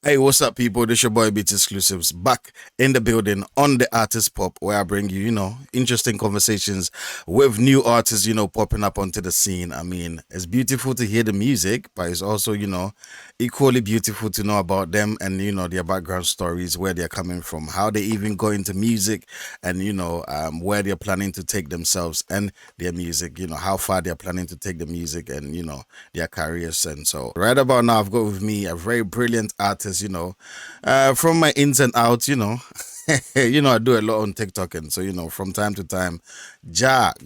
Hey, what's up, people? This your boy Beats Exclusives back in the building on the Artist Pop, where I bring you, interesting conversations with new artists, popping up onto the scene. I mean, it's beautiful to hear the music, but it's also, equally beautiful to know about them and, their background stories, where they're coming from, how they even go into music, and, where they're planning to take themselves and their music, how far they're planning to take the music and, their careers. And so, right about now, I've got with me a very brilliant artist, from my ins and outs, I do a lot on TikTok, and so from time to time,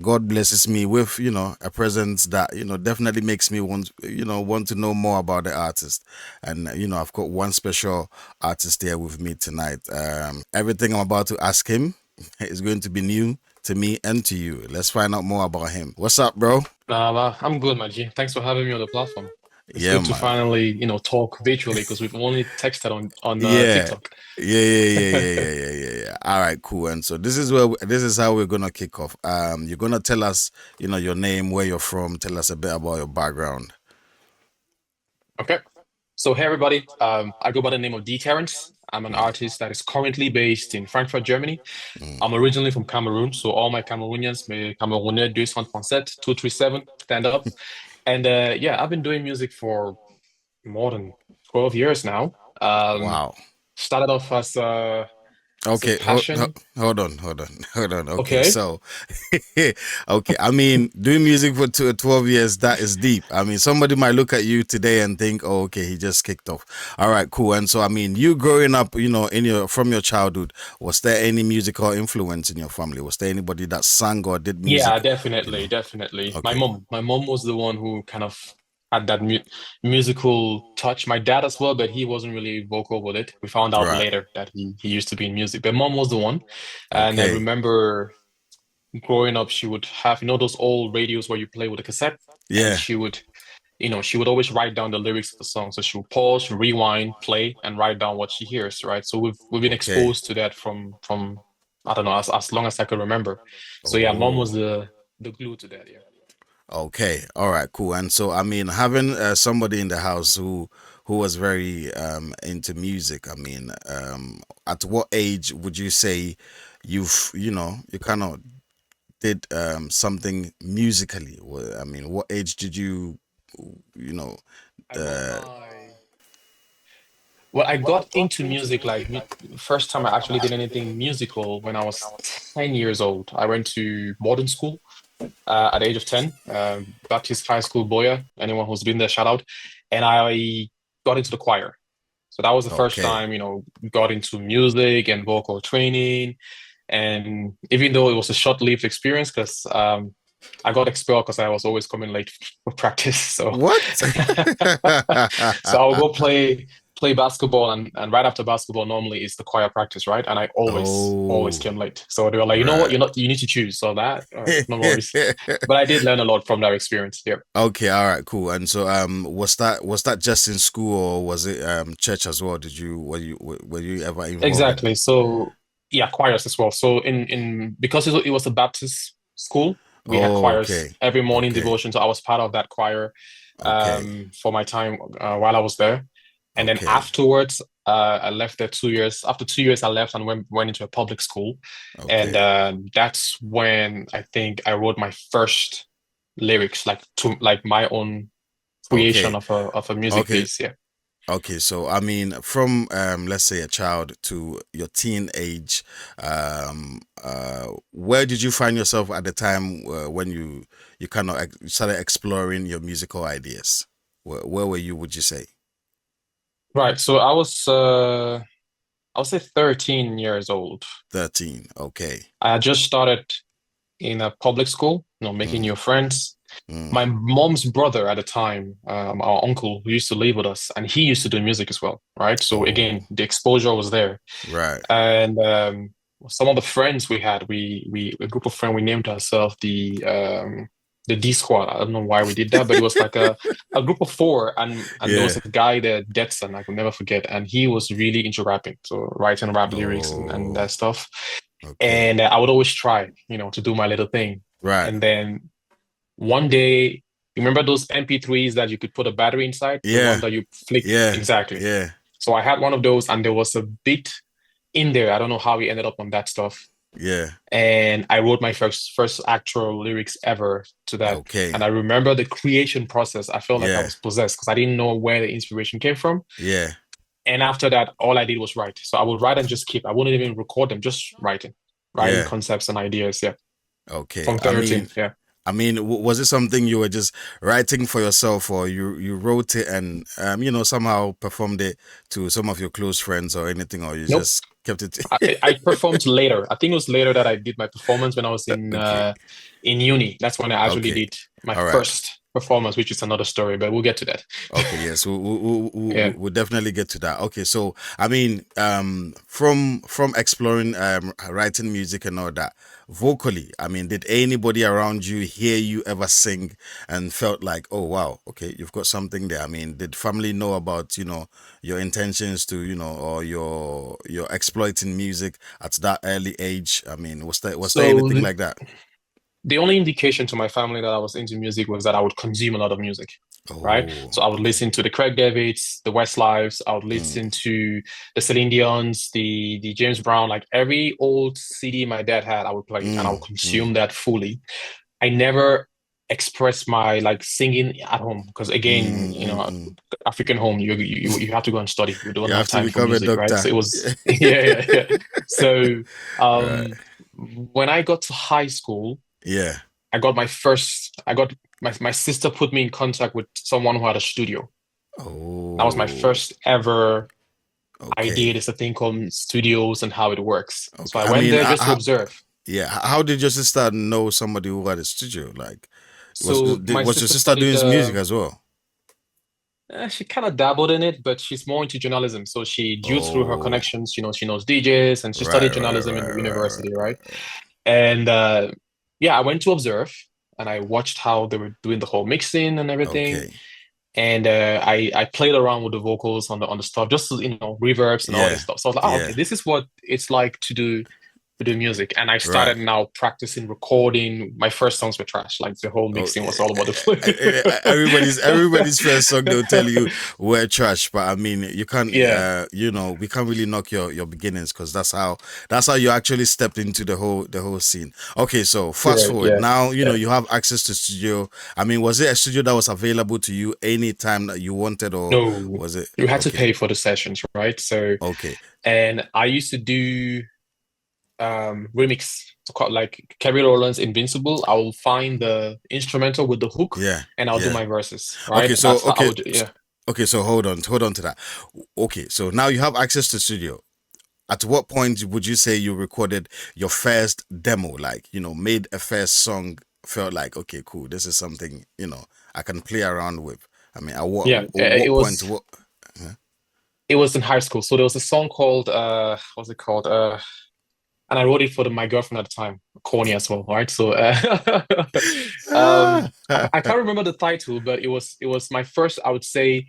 God blesses me with a presence that definitely makes me want to know more about the artist, and I've got one special artist here with me tonight. Everything I'm about to ask him is going to be new to me and to you. Let's find out more about him. What's up, bro? I'm good, my G. Thanks for having me on the platform. It's Yeah, good to man. finally, talk virtually because we've only texted on Yeah. TikTok. Yeah. All right, cool. And so this is how we're gonna kick off. You're gonna tell us, your name, where you're from, tell us a bit about your background. Okay. So hey everybody, I go by the name of D Terence. I'm an artist that is currently based in Frankfurt, Germany. Mm. I'm originally from Cameroon, so all my Cameroonians, mes Camerounais 237, 237, stand up. And yeah, I've been doing music for more than 12 years now. Wow. Started off as a Okay, passion. hold on. Okay, Okay. so, okay, I mean, doing music for 12 years, that is deep. I mean, somebody might look at you today and think, oh, okay, he just kicked off. All right, cool. And so, I mean, you growing up, from your childhood, was there any musical influence in your family? Was there anybody that sang or did Yeah, music? definitely, definitely. My Okay, mom, my mom was the one who kind of had that mu musical touch. My dad as well, but he wasn't really vocal with it. We found out right. later that he used to be in music, but mom was the one. And I Okay, remember growing up, she would have, those old radios where you play with a cassette, and yeah. she would always write down the lyrics of the song. So she would pause, rewind, play, and write down what she hears, right? So we've been Okay. exposed to that from I don't know, as long as I could remember. So yeah, mom was Oh. the glue to that, yeah. Okay, all right, cool. And so, I mean, having somebody in the house who was very into music. I mean, at what age would you say you kind of did something musically? I mean, what age did you know, I got uh, my Well, I got into music like first time I actually did anything musical when I was 10 years old. I went to boarding school at the age of 10, Baptist High School Boya. Anyone who's been there, shout out. And I got into the choir. So that was the first okay, time, got into music and vocal training. And even though it was a short-lived experience, because I got expelled because I was always coming late for practice. So what? so I'll go play basketball, and right after basketball normally is the choir practice, right? And I always Oh, came late. So they were like, you know what, right. you need to choose. So that, all right, no worries. But I did learn a lot from that experience. Yeah. Okay, all right, cool. And so, was that just in school or was it church as well? Were you ever involved in? Exactly. So yeah, choirs as well. So in because it was a Baptist school, we had Oh, choirs okay, every morning okay, devotion. So I was part of that choir okay, for my time while I was there. And then okay, afterwards, I left there 2 years. After 2 years, I left and went into a public school. And okay, that's when I think I wrote my first lyrics, like my own creation okay, of a music okay, piece. Yeah. okay. So, I mean, from let's say a child to your teen age, where did you find yourself at the time when you kind of started exploring your musical ideas? Where were you? Would you say Right. So I would say 13 years old. 13? Okay. I had just started in a public school, making Mm, new friends. mm. My mom's brother at the time, our uncle, who used to live with us, and he used to do music as well, right? So Oh, again, the exposure was there. right. And some of the friends we had, we a group of friends, we named ourselves the D Squad. I don't know why we did that, but it was like a group of four, and there was Yeah. a guy there, Detson, I could never forget, and he was really into rapping, so writing rap lyrics and Oh, that stuff. okay. And I would always try, to do my little thing. Right. And then one day, you remember those MP3s that you could put a battery inside, the one Yeah. that you flick? Yeah. Exactly. Yeah. So I had one of those, and there was a beat in there. I don't know how we ended up on that stuff. Yeah. And I wrote my first actual lyrics ever to that. Okay. And I remember the creation process. I felt like I Yeah. was possessed because I didn't know where the inspiration came from. Yeah. And after that, all I did was write. So I would write and just keep. I wouldn't even record them, just writing Yeah. concepts and ideas. Yeah, Okay. from 13. Yeah. Was it something you were just writing for yourself, or you wrote it and somehow performed it to some of your close friends or anything, or you Nope. just kept it? I performed later. I think it was later that I did my performance when I was Okay. in uni. That's when I actually Okay. did my All right. first performance, which is another story, but we'll get to that. Okay, yes, Yeah. we'll definitely get to that. Okay, so from exploring writing music and all that, vocally, did anybody around you hear you ever sing and felt like, oh wow, okay, you've got something there? Did family know about your intentions to or your exploiting music at that early age? Was there So anything like that? the only indication to my family that I was into music was that I would consume a lot of music, right? Oh, So I would okay. listen to the Craig Davids, the Westlives. I would Mm, listen to the Celine Dion's, the James Brown, like every old CD my dad had, I would play it and I would mm. consume that fully. I never expressed my like singing at home because again, Mm. African home, you have to go and study. You don't You have have to time for become a music, right? doctor. So it was yeah, yeah, yeah. So Right. when I got to high school, Yeah. I got my sister put me in contact with someone who had a studio. That was my Oh, first ever idea. okay. There's a thing called studios and how it works. So Okay. I went there just to observe. Yeah. How did your sister know somebody who had a studio? Like, So my was your sister sister studied doing music as well? she kind of dabbled in it, but she's more into journalism. So she, due through her Oh, connections, she knows DJs and she right, studied right, journalism in right, the right, university, right? right. And yeah, I went to observe and I watched how they were doing the whole mixing and everything. Okay. And I played around with the vocals on the stuff, just reverbs and all this Yeah. stuff. So I was like, oh, okay, Yeah. this is what it's like to do music. And I Right. started now practicing recording. My first songs were trash. Like the whole Oh, mixing was all about the everybody's first song they'll tell you we're trash, but you can't yeah, we can't really knock your beginnings because that's how you actually stepped into the whole scene. Okay, so fast correct, forward yeah, now, yeah. you have access to studio. Was it a studio that was available to you anytime that you wanted, or No, was it you had to okay? pay for the sessions, right? So, Okay. and I used to do remix like Kerry Rowland's Invincible. I will find the instrumental with the hook Yeah. and I'll do Yeah. my verses, Okay, right? so That's how I would, yeah. okay, so hold on to that. Okay, so now you have access to studio. At what point would you say you recorded your first demo, like made a first song, felt like, okay, cool, this is something I can play around with? At what Yeah, what point, what? Huh? it was in high school. So there was a song called what's it called? And I wrote it for my girlfriend at the time, corny as well, right? So Ah, I can't remember the title, but it was my first, I would say,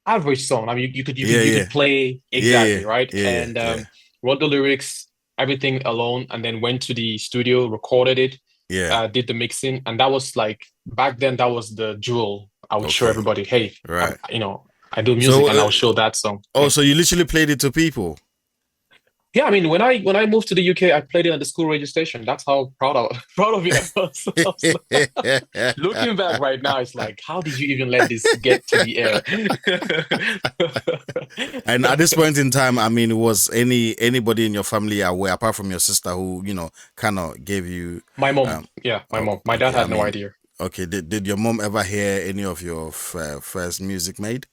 average song. I mean, yeah, you yeah, could play yeah, exactly, right? yeah, yeah, And yeah, wrote the lyrics, everything alone, and then went to the studio, recorded it, yeah. did the mixing, and that was like back then. That was the jewel. I would show Okay, everybody, hey, right. I do music, So, and I'll show that song. oh, Yeah. so you literally played it to people? Yeah, I mean, when I moved to the UK, I played it at the school radio station. That's how proud of it I was. I was like- looking back right now, it's like, how did you even let this get to the air? And at this point in time, was anybody in your family aware apart from your sister who kind of gave you? My mom, Um, yeah, my oh, mom. My dad okay. had no idea. Okay. Did your mom ever hear any of your first music made?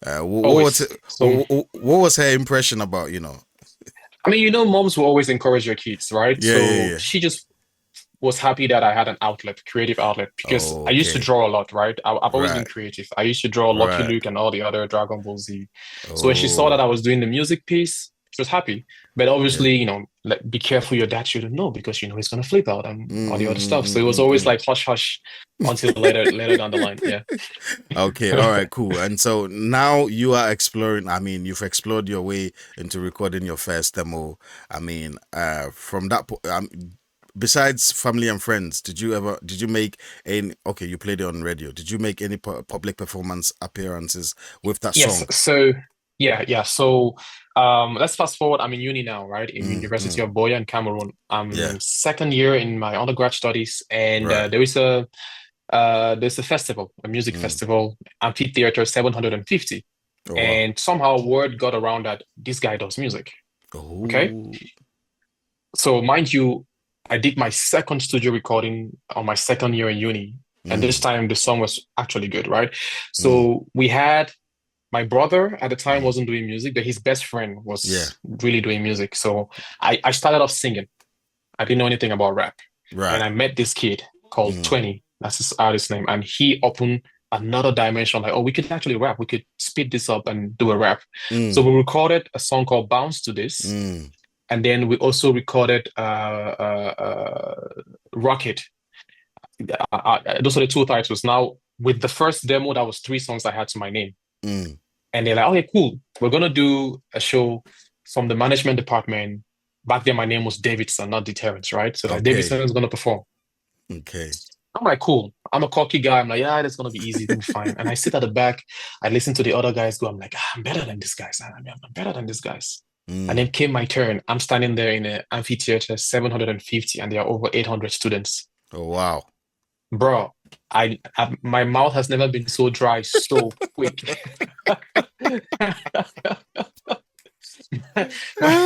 What was Always. So, what was her impression about? I mean, moms will always encourage their kids, right? Yeah, yeah, So yeah. she just was happy that I had an outlet, creative outlet, because I used to Okay. draw a lot, right? I've always been Right. creative. I used to draw Lucky Right. Luke and all the other Dragon Ball Z. So when she saw that Oh, I was doing the music piece, she was happy. But yeah. obviously, like, be careful your dad shouldn't know because he's gonna flip out and Mm, all the other mm, stuff. So mm, it was mm, always mm. like hush hush until later down the line. Yeah. Okay, all right, cool. And so now you are exploring. You've explored your way into recording your first demo. From that, besides family and friends, did you make any? Okay, you played it on radio. Did you make any public performance appearances with that Yes. song? So Yeah. So let's fast forward. I'm in uni now, right? In Mm, University mm, of Boya in Cameroon. yeah. I'm second year in my undergrad studies, and Right. there's a festival, a music Mm. festival, amphitheater 750. Oh wow. And somehow word got around that this guy does music. Okay. Oh. So mind you, I did my second studio recording on my second year in uni. And this Mm, time the song was actually good, right? mm, So we had my brother at the time mm. wasn't doing music, but his best friend Yeah. was really doing music. So I started off singing. I didn't know anything about rap. And Right. I met this kid called Mm, 20. That's his artist name. And he opened another dimension like, oh, we could actually rap. We could speed this up and do a rap. So mm, we recorded a song called Bounce to this. mm. And then we also recorded Rocket. Those are the two titles. Now, with the first demo, that was three songs I had to my name. Mm. And they're like, okay, cool. We're gonna do a show from the management department. Back then, my name was Davidson, not D Terence, right? So like Okay. Davidson is gonna perform. Okay. I'm like, cool. I'm a cocky guy. I'm like, yeah, that's gonna be easy, it'll be fine. And I sit at the back, I listen to the other guys go. I'm like, I'm better than these guys. I'm better than these guys. And then Mm. came my turn. I'm standing there in an amphitheater, 750, and there are over 800 students. Oh wow. Bro, my mouth has never been so dry so quick. my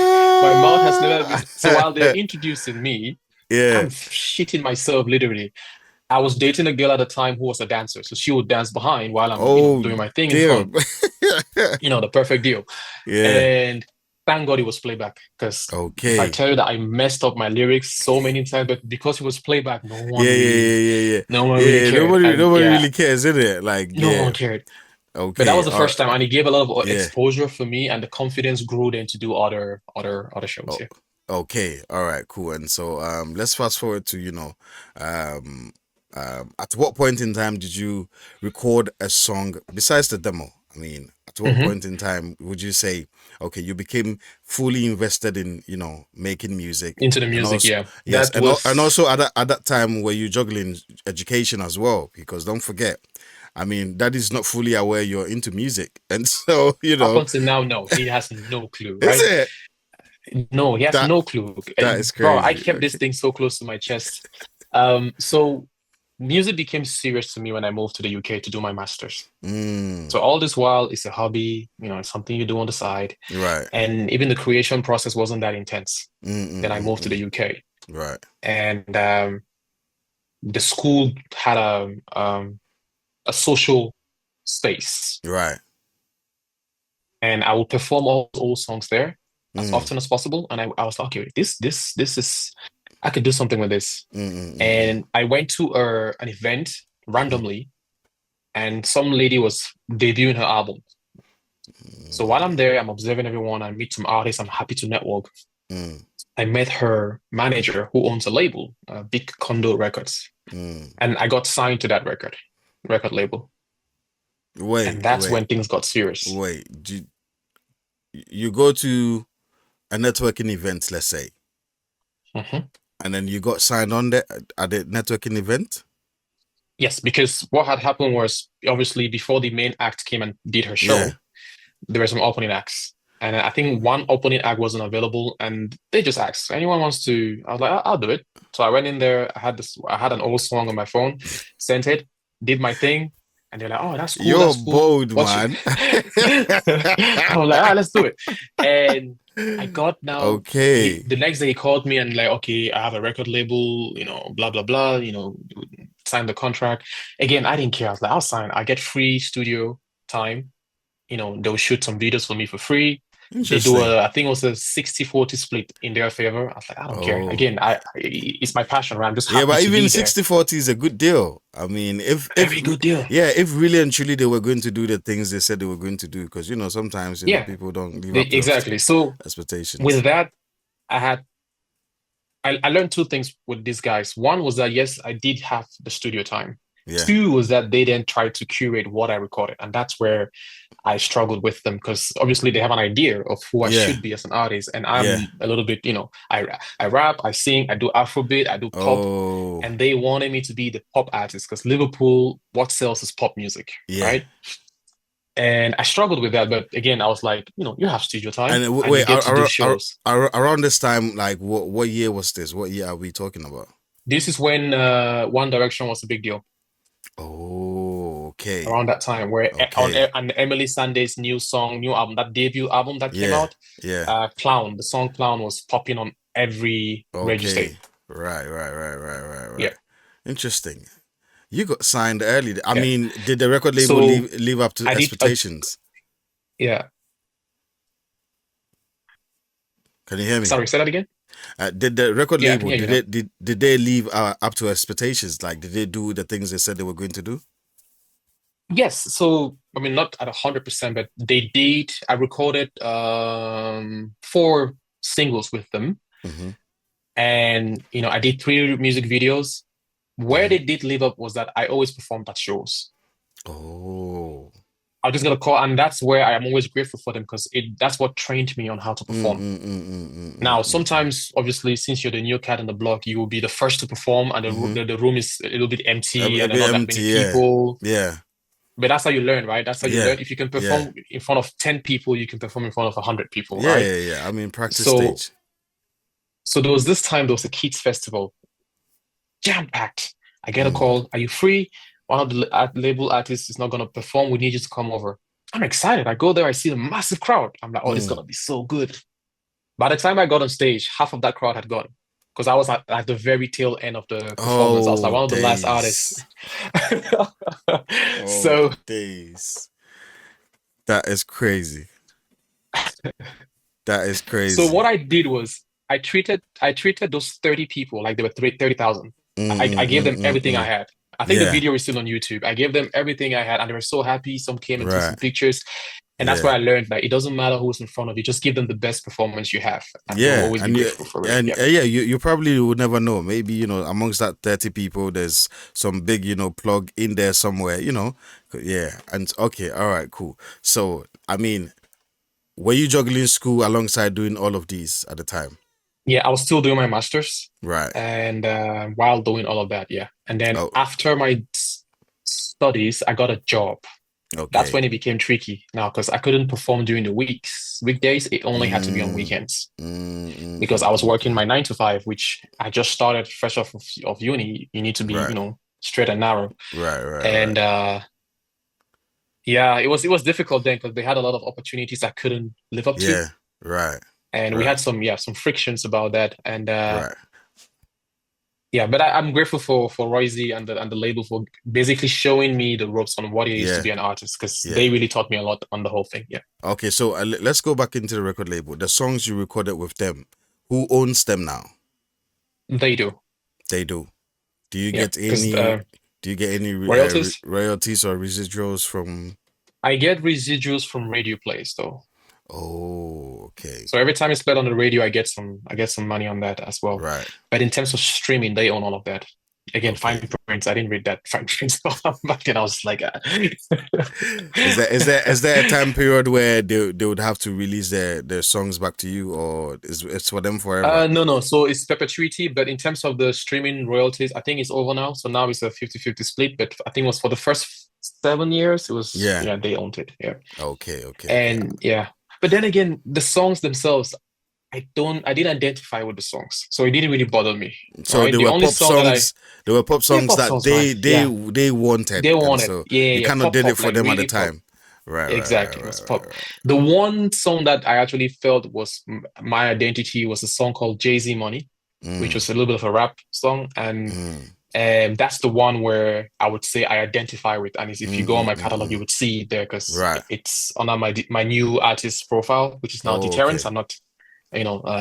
my mouth has never been so while they're introducing me, Yeah. I'm shitting myself literally. I was dating a girl at the time who was a dancer, so she would dance behind while I'm, Oh doing my thing in front. damn. The perfect deal. Yeah. And thank God it was playback because if I Okay. tell you that I messed up my lyrics so many times, but because it was playback, Yeah, yeah, yeah, yeah, yeah. no one really Yeah, cared. nobody And nobody yeah, really cares, is it? Like, no one yeah. cared. But that Okay. was the All right. first time, and it gave a lot of Yeah. exposure for me, and the confidence grew then to do other shows. Oh, Yeah. okay. All right, cool. And so let's fast forward to, um at what point in time did you record a song besides the demo? I mean, at what Hmm. point in time would you say, okay, you became fully invested in, making music? Into the And music, also, yeah. yes, That and was also at that time were you juggling education as well? Because don't forget, I mean, that is not fully aware you're into music. And so, up until now, no, he has no clue, is right? it No, he has that no clue. that is Bro, I crazy. kept this Okay. thing so close to my chest. So music became serious to me when I moved to the UK to do my master's. Mm, So all this while it's a hobby, it's something you do on the side. right. And even the creation process wasn't that intense. Mm, mm, Then I mm, moved to the mm. UK, Right. and the school had a social space, Right. and I would perform all those old songs there as Mm, often as possible. And I was like, okay, this is I could do something with this. mm, mm, mm, mm. And I went to an event Mhm. randomly, and some lady was debuting her album. So while I'm there, I'm observing everyone. I meet some artists. I'm happy to network. Mm, I met her manager who owns a label, Big Condo Records, mm. and I got signed to that record label. Wait, And that's wait, when things got serious. wait. You go to a networking event, let's say, Mhm. and then you got signed on there at the networking event? Yes, because what had happened was obviously before the main act came and did her Yeah. show, there were some opening acts. And I think one opening act wasn't available, and they just asked, anyone wants to? I was like, I'll do it. So I went in there. I had an old song on my phone, sent it, did my thing, and they're like, oh, that's cool, You're that's cool. bold, What's your... man. I was like, let's do it. And I got now Okay. the next day he called me and like, okay, I have a record label, blah blah blah, sign the contract. Again, I didn't care. I was like, I'll sign. I get free studio time. They'll shoot some videos for me for free. They do Interesting. I think it was a 60-40 split in their favor. I was like, I don't care. Oh. Again, it's my passion, right? I'm just Yeah, happy but to even be there. 60-40 is a good deal. I mean, if Very good deal. yeah, if really and truly they were going to do the things they said they were going to do, because sometimes Yeah, people don't live up to exactly. So expectations. with that, I had I learned two things with these guys. One was that yes, I did have the studio time. Yeah, Two was that they then tried to curate what I recorded, and that's where I struggled with them because obviously they have an idea of who I yeah, should be as an artist, and yeah. I'm a little bit, I rap, I sing, I do Afrobeat, I do pop, Oh, and they wanted me to be the pop artist because Liverpool, what sells is pop music, yeah. right? And I struggled with that, but again, I was like, you have studio time And and you wait, get to do shows. around this time, like what year was this? What year are we talking about? This is when One Direction was a big deal. Oh, okay, Around that time, where okay, on Emily Sandé's new album, that debut album that came yeah, out, yeah, Clown, the song Clown was popping on every radio okay, station. right. Yeah, Interesting. You got signed early. I yeah. mean, did the record label So live up to I did expectations? yeah. Can you hear me? Sorry, say that again. Did the record Yeah, I can label hear you now. did they live up to expectations? Like, did they do the things they said they were going to do? Yes, so I mean not at 100%, but they did. I recorded four singles with them, Mm-hmm. and I did three music videos. Where Mm-hmm. they did live up was that I always performed at shows. Oh. I just got a call, and that's where I am always grateful for them because that's what trained me on how to perform. Now, Mm. sometimes, obviously, since you're the new cat on the block, you will be the first to perform, and Mm-hmm. the room is a little bit empty, A and there are bit not that empty, many yeah. people. Yeah. But that's how you learn, right? That's how you Yeah. learn. If you can Yeah. perform in front of 10 people, you can perform in front of 100 people, Yeah, right? yeah, yeah. I mean, practice So, stage. so there was this time, there was a kids festival, jam packed. I get a Mm. call, are you free? One of the label artists is not going to perform. We need you to come over. I'm excited. I go there, I see a massive crowd. I'm like, oh, this is Mm. going to be so good. By the time I got on stage, half of that crowd had gone because I was at the very tail end of the performance. I was like Oh, one of the last artists. days. Oh, So, days. That is crazy. That is so crazy. what I did was I treated those 30 people like they were 30,000. I gave them everything I Mm. had. I think the Yeah. video is still on YouTube. I gave them everything I had, and they were so happy. Some came and took some Right. pictures, and that's Yeah. where I learned that it doesn't matter who's in front of you. Just give them the best performance you have, and they will Yeah, always be and you grateful for it. and Yeah. yeah, you probably would never know. Maybe amongst that 30 people, there's some big plug in there somewhere. Yeah. And okay, all right, cool. So I mean, were you juggling school alongside doing all of these at the time? Yeah, I was still doing my master's Right. and while doing all of that, yeah. And then Oh, after my studies, I got a job. That's okay. when it became tricky now because I couldn't perform during the weekdays. It only had to be on Mm, weekends because I was working mm. my 9 to 5, which I just started fresh off of uni. You need to be, Right, straight and narrow. right. And yeah, it was difficult then because they had a lot of opportunities I couldn't live up to. Yeah, right, And we right, had some frictions about that. And right. yeah, but I'm grateful for Royce and the label for basically showing me the ropes on what it is to Yeah, be an artist because yeah. they really taught me a lot on the whole thing. Yeah, Okay, so let's go back into the record label. The songs you recorded with them, who owns them now? they do. They do. Do you Yeah, get because any? Do you get any royalties, royalties or residuals from? I get residuals from radio plays though. Oh, okay, So every time it's played on the radio, I get some money on that as well. right, But in terms of streaming, they own all of that. Again, okay. fine prints. I didn't read that fine print back then. I was like, Is there a time period where they would have to release their songs back to you, or is it's for them forever? no. So it's perpetuity, but in terms of the streaming royalties, I think it's over now. So now it's a 50-50 split, but I think it was for the first 7 years, it was, Yeah. yeah, they owned it. Yeah. Okay. And yeah. But then again, the songs themselves, I didn't identify with the songs. So it didn't really bother me. So Right. they The were only pop song that I songs. They were pop yeah, songs pop that songs, man. Yeah. they wanted, They and want it. so Yeah, you yeah. kind of Pop did it pop, for like them at the really pop. time. Right. Exactly. It was pop. The one song that I actually felt was my identity was a song called Jay-Z Money, which Mm, was a little bit of a rap song. And mm, that's the one where I would say I identify with. And if you go on my catalog, you mm. would see it there because Right. it's under my new artist profile, which is now D Oh, Terence. okay. I'm not,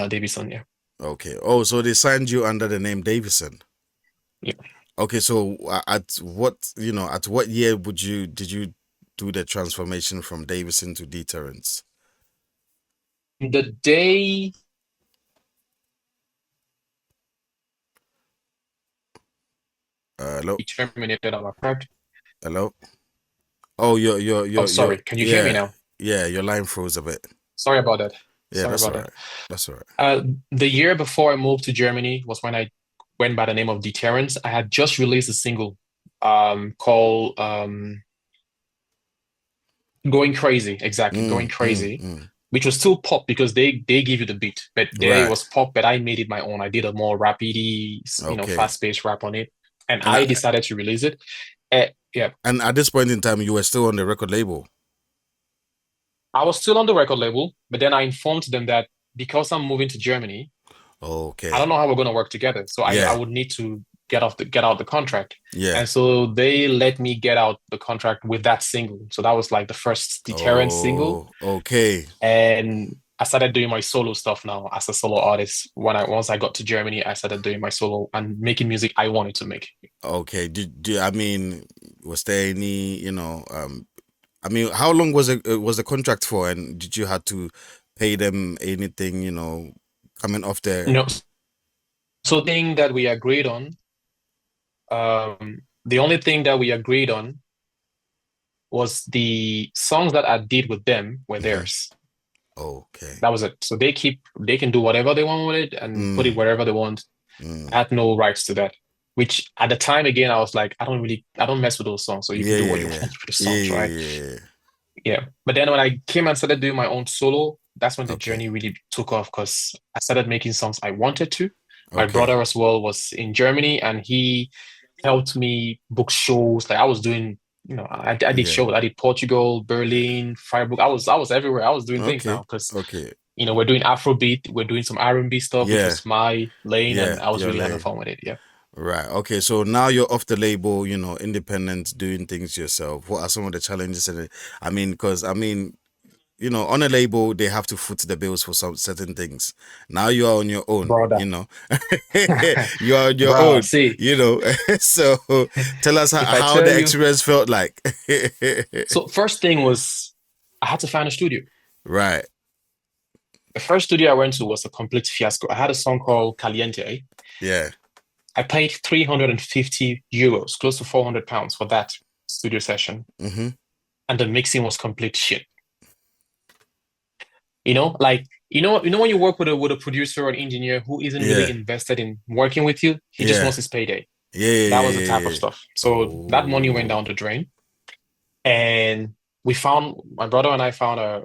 Davidson. Yeah. Okay. Oh, so they signed you under the name Davison. Yeah. Okay. So at what year did you do the transformation from Davison to D Terence? The day Hello. he terminated our part. Hello. Oh, Oh, your sorry. Can you hear me yeah, now? yeah. Your line froze a bit. Sorry about that. Yeah, Sorry that's about all that. right. That's all right. The year before I moved to Germany was when I went by the name of D Terence. I had just released a single called Going crazy, exactly, going Mm, mm, crazy, mm. which was still pop because they give you the beat, but there it Right. was pop, but I made it my own. I did a more rapidy, Okay. fast-paced rap on it, and And I I, decided to release it. Yeah, and at this point in time, you were still on the record label. I was still on the record label, but then I informed them that because I'm moving to Germany, I Okay. don't know how we're going to work together. So I Yeah. would need to get out the contract. Yeah. And so they let me get out the contract with that single. So that was like the first D Terence single. Oh, okay. And I started doing my solo stuff now as a solo artist. Once I got to Germany, I started doing my solo and making music I wanted to make. Okay. I mean, was there any, I mean, how long was the contract for, and did you have to pay them anything, coming off there? No, so thing that we agreed on, the only thing that we agreed on was the songs that I did with them were Hmm. theirs. Okay. That was it. So they can do whatever they want with it and put it Mm, wherever they want. I mm. had no rights to that. Which at the time again, I was like, I don't mess with those songs. So you can Yeah, do what yeah, you yeah, want with the yeah, songs, right? yeah, yeah, yeah. Yeah. But then when I came and started doing my own solo, that's when the Okay. journey really took off because I started making songs I wanted to. My Okay. brother as well was in Germany and he helped me book shows. Like I was doing, I did Yeah. shows. I did Portugal, Berlin, Freiburg. I was everywhere. I was doing things now Okay. because Okay. we're doing Afrobeat, we're doing some R&B stuff, which Yeah. was my lane, and Yeah. I was Your really having lane. fun with it. Yeah, Right. Okay. So now you're off the label, independent, doing things yourself. What are some of the challenges in it? I mean, because on a label they have to foot the bills for some certain things. Now you are on your own. brother, You are on your bro. own. See, So tell us if I how tell the you, experience felt like. so first thing was I had to find a studio. Right. The first studio I went to was a complete fiasco. I had a song called Caliente. Yeah. I paid 350 euros, close to 400 pounds for that studio session, Mm-hmm. and the mixing was complete shit. Like when you work with a producer or an engineer who isn't really Yeah. invested in working with you, he just Yeah. wants his payday. Yeah. Yeah. That Yeah. was the Yeah. type of Yeah. stuff. So that money went Oh. down the drain. And my brother and I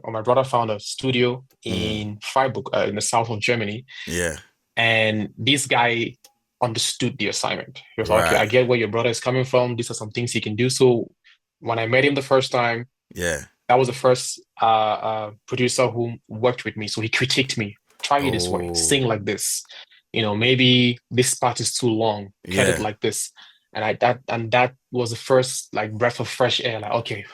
or my brother found a studio Mm. in Freiburg, in the south of Germany. Yeah. And this guy understood the assignment. He was like, okay, I Right. get where your brother is coming from. These are some things he can do. So when I met him the first time, Yeah. that was the first producer who worked with me. So he critiqued me. Try it this way, sing Oh. like this. Maybe this part is too long. Cut it Yeah. like this. And that was the first like breath of fresh air. Like, okay,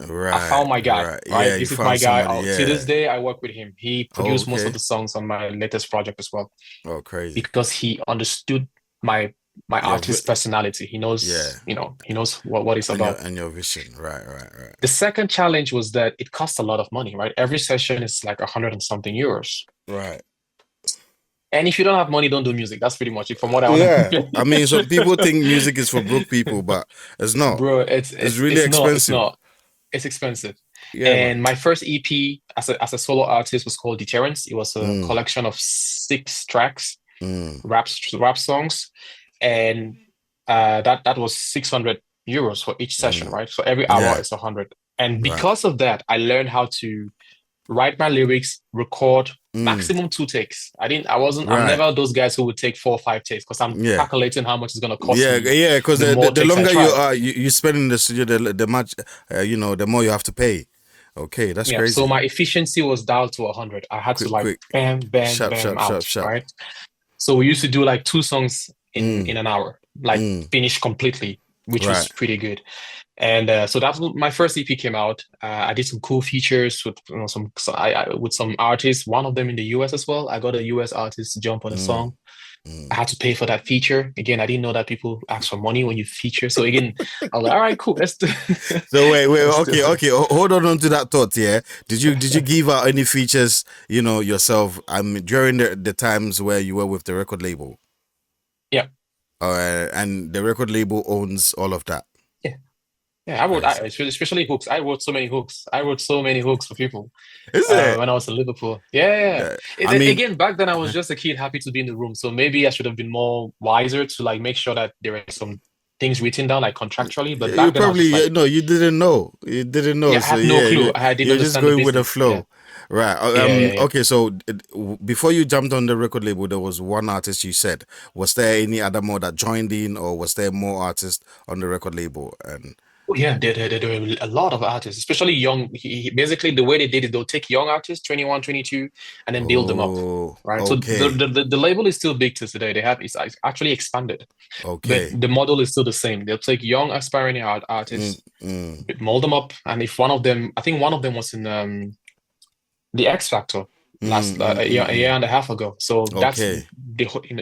I Right. found my guy, Right. right? Yeah. You This is my found guy. somebody. To Yeah. this day, I work with him. He Oh, produced most of okay. the songs on my latest project as well Oh, crazy. because he understood my Your artist personality. yeah, He knows what it's and your about. and your vision. Right. Right. Right. The second challenge was that it costs a lot of money, right? Every session is like 100 and something euros. Right. And if you don't have money, don't do music. That's pretty much it from what I Yeah. want. I mean, some people think music is for broke people, but it's not. Bro, It's really it's expensive. not. It's expensive. Yeah, man. And my first EP as a solo artist was called D Terence. It was a Mm, collection of 6 tracks, mm, rap songs, and that was 600 euros for each session, mm. right? So every hour Yeah. is 100. And Right. because of that, I learned how to write my lyrics, record Mm, maximum 2 takes. I'm right. never those guys who would take 4 or 5 takes because I'm Yeah. calculating how much it's gonna cost Yeah, me yeah, because the the, more the the takes I longer you try. are, you spend in the studio, the much, the more you have to pay. Okay, that's Yeah. So crazy. my efficiency was dialed to 100. I had to Quick, like quick, bam, bam, sharp, bam sharp, out, sharp, sharp. right? So we used to do like 2 songs in Mm, an hour, like mm. finish completely, which was Right. pretty good. And so that's when my first EP came out. I did some cool features with with some artists. One of them in the US as well. I got a US artist to jump on a Mm, song. I mm. had to pay for that feature. Again, I didn't know that people ask for money when you feature. So again, I was like, all right, cool, let's do. So wait, Let's do okay, it. okay. Hold on to that thought. Yeah, did you give out any features, yourself? During the times where you were with the record label, Yeah, and the record label owns all of that. yeah, yeah. Crazy, Especially hooks. I wrote so many hooks. I wrote so many hooks for people is it? when I was in Liverpool. Yeah, yeah, yeah. I mean, Again, back then I was just a kid, happy to be in the room. So maybe I should have been more wiser to like make sure that there are some things written down like contractually. But You back then I was probably just like, no, you didn't know. You didn't know. yeah, I So had no yeah, clue. I didn't you're just understand the going with the business. Yeah, flow, right? yeah, yeah, yeah. Okay. So before you jumped on the record label, there was one artist you said. Was there any other more that joined in, or was there more artists on the record label? And Oh, yeah, there were a lot of artists, especially young. Basically, the way they did it, they'll take young artists, 21, 22, and then build them up, oh, right? So okay, the label is still big to today. They have it's actually expanded, but okay. the model is still the same. They'll take young aspiring Mm, artists, mm, mold them up, and if one of them, I think one of them was in the X Factor mm, last mm, mm, a year mm. and a half ago. So that's Okay,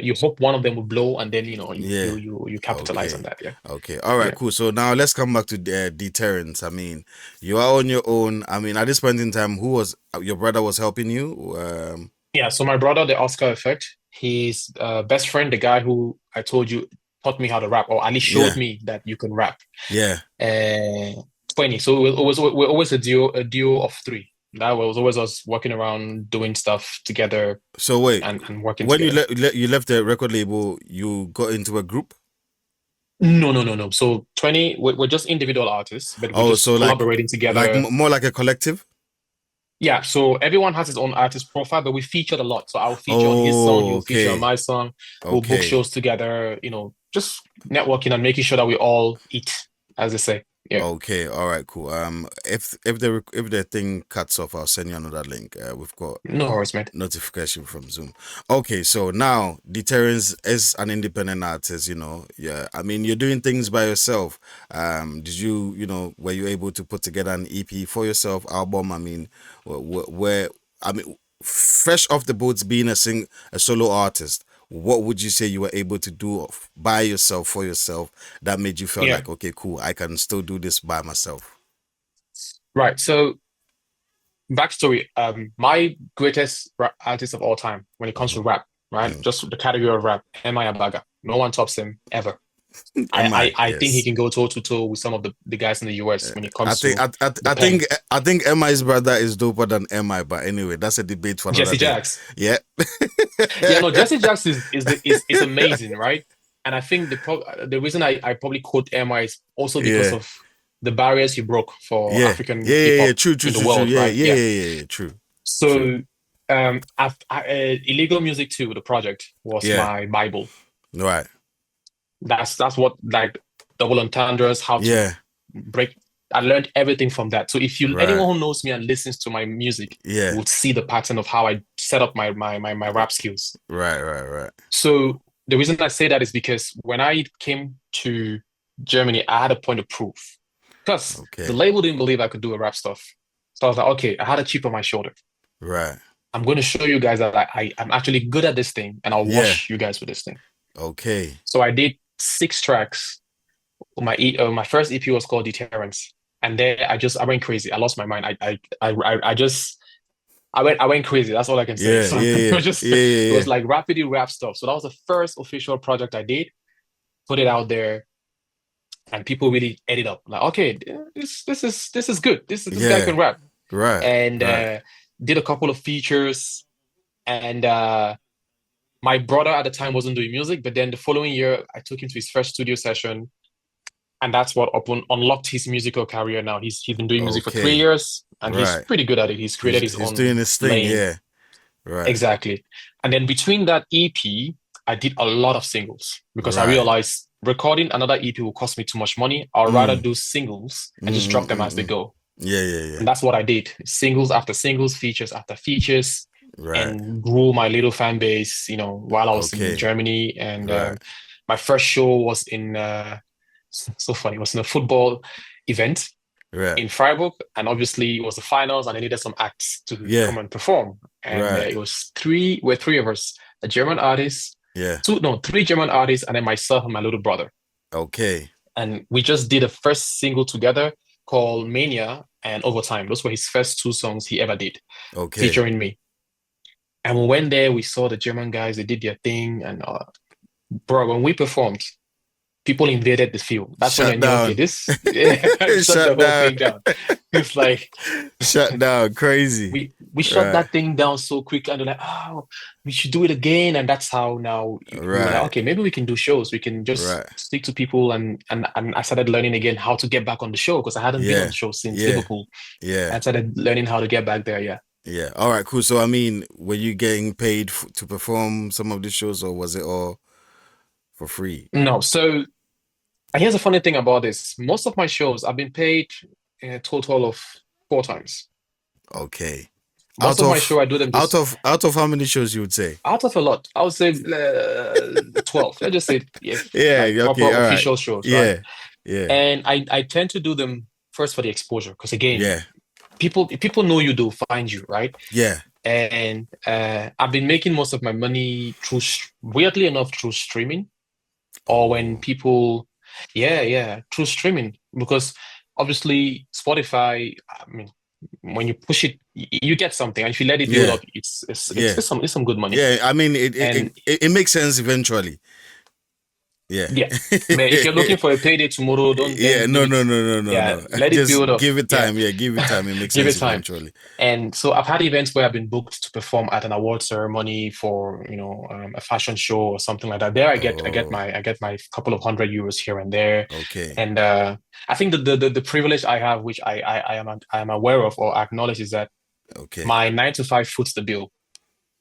you hope one of them will blow, and then yeah. you capitalize on Okay. that. Yeah, Okay. All right. yeah. Cool. So now let's come back to D Terence. I mean, you are on your own. I mean, at this point in time, who was your brother was helping you? Yeah, so my brother, the Oscar effect, his best friend, the guy who I told you taught me how to rap, or at least showed Yeah. me that you can rap. Yeah. Uh, 20. So we're always a duo of three. That was always us working around doing stuff together So wait, and working when together. you left the record label, you got into a group. No, no, no, no. So 20, we're just individual artists, but we're Oh, so just collaborating together. more like a collective. Yeah, so everyone has his own artist profile, but we featured a lot. So I'll feature on his song, Oh, he'll feature on okay. my song. We'll book Okay. shows together, just networking and making sure that we all eat, as they say. Yeah. Okay, all right, cool. If the thing cuts off, I'll send you another link. We've got No worries, mate. notification from Zoom. Okay, so now Deterrence is an independent artist, Yeah, I mean you're doing things by yourself. Did you, were you able to put together an EP for yourself, album? I mean, I mean, fresh off the boats, being a solo artist. What would you say you were able to do by yourself for yourself that made you feel Yeah. like, okay, cool, I can still do this by myself? Right. So backstory, my greatest artist of all time when it comes Mm-hmm. to rap, right? Mm. Just the category of rap, M.I. Abaga. No one tops him ever. Am I? I think he Yes. can go toe to toe with some of the guys in the US when it I comes think to the I pen. think I think MI's brother is doper than MI, but anyway, that's a debate for another Jesse day. Jacks. Yeah. Yeah, no, Jesse Jacks is amazing, right? And I think the reason I probably quote MI is also because Yeah. of the barriers he broke for Yeah. African Yeah. hip Yeah. Yeah. hop True. True. in the True. True. world, Yeah. right? Yeah. Yeah. Yeah. Yeah. Yeah. True. True. So, Illegal Music 2, the project, was Yeah. my Bible. Right. That's what, like, double entendres, how to Yeah. break. I learned everything from that. So if Right. anyone who knows me and listens to my music Yeah. would see the pattern of how I set up my rap skills. Right. Right. Right. So the reason I say that is because when I came to Germany, I had a point of proof because the Okay. label didn't believe I could do a rap stuff. So I was like, okay, I had a chip on my shoulder. Right. I'm going to show you guys that I'm actually good at this thing, and I'll Yeah. wash you guys with this thing. Okay. So I did 6 tracks. My first EP was called D Terence, and there I went crazy. I lost my mind. I went crazy. That's all I can say. Yeah. So Yeah. it Yeah. was just Yeah. it Yeah. was Yeah. like rapidly rap stuff. So that was the first official project I did. Put it out there, and people really ate it up. Like, okay, this is good. This guy Yeah. can rap. Right. And Right. did a couple of features. And my brother at the time wasn't doing music, but then the following year I took him to his first studio session, and that's what unlocked his musical career. Now he's been doing music for three Okay. years, and he's Right. pretty good at it. He's created his He's doing own this thing. lane. Yeah. Right. Exactly. And then between that EP, I did a lot of singles because I Right. realized recording another EP will cost me too much money. I'd rather Mm. do singles and just drop them as they Mm. go. Yeah. Yeah. Yeah. And that's what I did. Singles after singles, features after features, Right. and grew my little fan base, while I was in Okay. Germany. And Right. my first show was in, so funny, it was in a football event Right. in Freiburg. And obviously it was the finals and I needed some acts to Yeah. come and perform. And Right. it was three of us, a German artist, Yeah. three German artists, and then myself and my little brother. Okay. And we just did a first single together called Mania and Overtime. Those were his first 2 songs he ever did, Okay. featuring me. And we went there, we saw the German guys, they did their thing. And bro, when we performed, people invaded the field. That's when I Shut knew, okay, down. this shut the Shut whole down. thing down. It's like Shut down. Crazy. we shut Right. that thing down so quick, and they're like, oh, we should do it again. And that's how now we were like, Right. okay, maybe we can do shows. We can just Right. speak to people, and I started learning again how to get back on the show because I hadn't been on Yeah. the show since Yeah. Liverpool. Yeah. I started learning how to get back there. Yeah. Yeah. All right. Cool. So, I mean, were you getting paid to perform some of the shows, or was it all for free? No, so here's a funny thing about this. Most of my shows I've been paid a total of 4 times. Okay. Most of my show I do them just Out of how many shows you would say? out of a lot. I would say 12. Let's just say, yeah, Yeah. like proper Okay. All right. official shows, right? Yeah. Yeah. And I tend to do them first for the exposure because again, Yeah. people know you, they'll find you, right? Yeah. And I've been making most of my money through weirdly enough through streaming or when Oh. people, yeah, through streaming because obviously Spotify, I mean, when you push it, you get something, and if you let it build Yeah. up, Yeah. it's some good money. Yeah. I mean, And it makes sense eventually. Yeah. yeah, but if you're looking for a payday tomorrow, don't Yeah. then No. leave it. No. No. No. No. Yeah, No. let it Just build up. give it Yeah, time. Yeah. Give it time. It makes give it sense time. eventually. And so I've had events where I've been booked to perform at an award ceremony for, a fashion show or something like that. There Oh. I get my couple of €100 here and there. Okay. And I think the privilege I have, which I am aware of or acknowledge, is that Okay. my 9 to 5 foots the bill,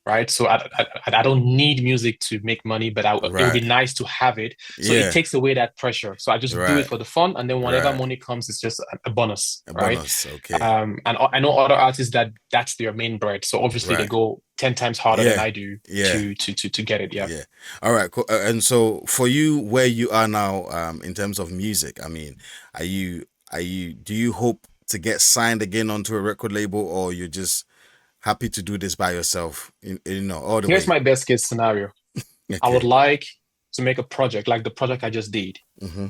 right? So I don't need music to make money, but it would be Right. nice to have it. So it Yeah. takes away that pressure. So I just do it Right. for the fun, and then whatever Right. money comes, it's just a bonus, A right? bonus. Okay. And I know other artists that's their main bread. So obviously they Right. go 10 times harder than Yeah. I do Yeah. to get it. Yeah. Yeah. All right. Cool. And so for you, where you are now, in terms of music, I mean, do you hope to get signed again onto a record label, or you're just happy to do this by yourself, all the Here's way? my best case scenario. I would Okay. like to make a project like the project I just did Mm-hmm.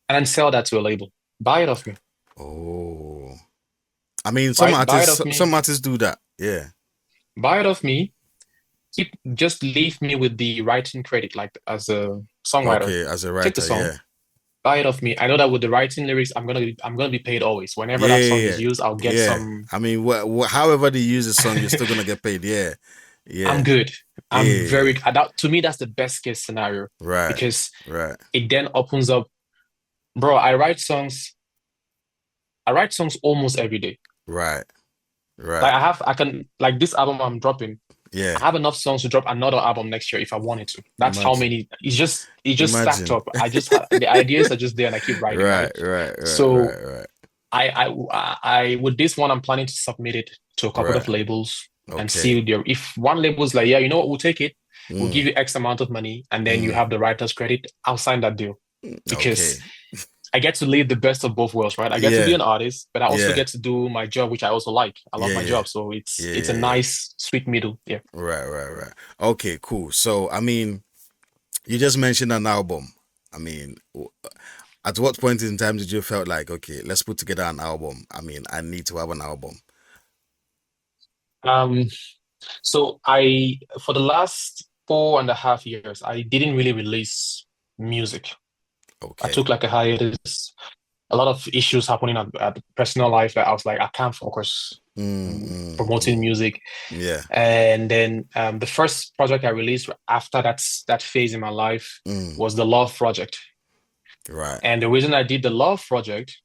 and then sell that to a label. Buy it off me, Oh, I mean, right? Buy it off me. some artists do that. Yeah. Buy it off me. Just leave me with the writing credit, like as a songwriter. Okay. As a Take the writer, song, yeah. buy it off me. I know that with the writing lyrics, I'm gonna be paid always. Whenever Yeah. that song Yeah. is used, I'll get Yeah. some. I mean, however they use the song, you're still gonna get paid. Yeah. I'm Yeah. good. I'm Yeah. very that to me that's the best case scenario Right. because Right. it then opens up, bro. I write songs almost every day. Right. Like Right. I can like this album I'm dropping. Yeah. I have enough songs to drop another album next year if I wanted to. That's how Imagine. many. It just stacked Imagine. up. The ideas are just there and I keep writing, Right. right? Right. Right. So Right. Right. I with this one I'm planning to submit it to a couple Right. of labels and Okay. see if one label's like, yeah, you know what, we'll take it. We'll Mm. give you X amount of money and then you Mm. have the writer's credit. I'll sign that deal Okay. because I get to live the best of both worlds, right? I get to be Yeah. an artist, but I also Yeah. get to do my job, which I also like. I love Yeah. my Yeah. job, so Yeah. it's a Yeah. Yeah. nice sweet middle. Yeah. Right. Right. Right. Okay. Cool. So, I mean, you just mentioned an album. I mean, at what point in time did you felt like, okay, let's put together an album? I mean, I need to have an album. Um. So for the last 4.5 years, I didn't really release music. I Okay. took like a hiatus. A lot of issues happening at the personal life that I was like, I can't focus on promoting music. Yeah. And then the first project I released after that phase in my life was the Love Project. Right. And the reason I did the Love Project,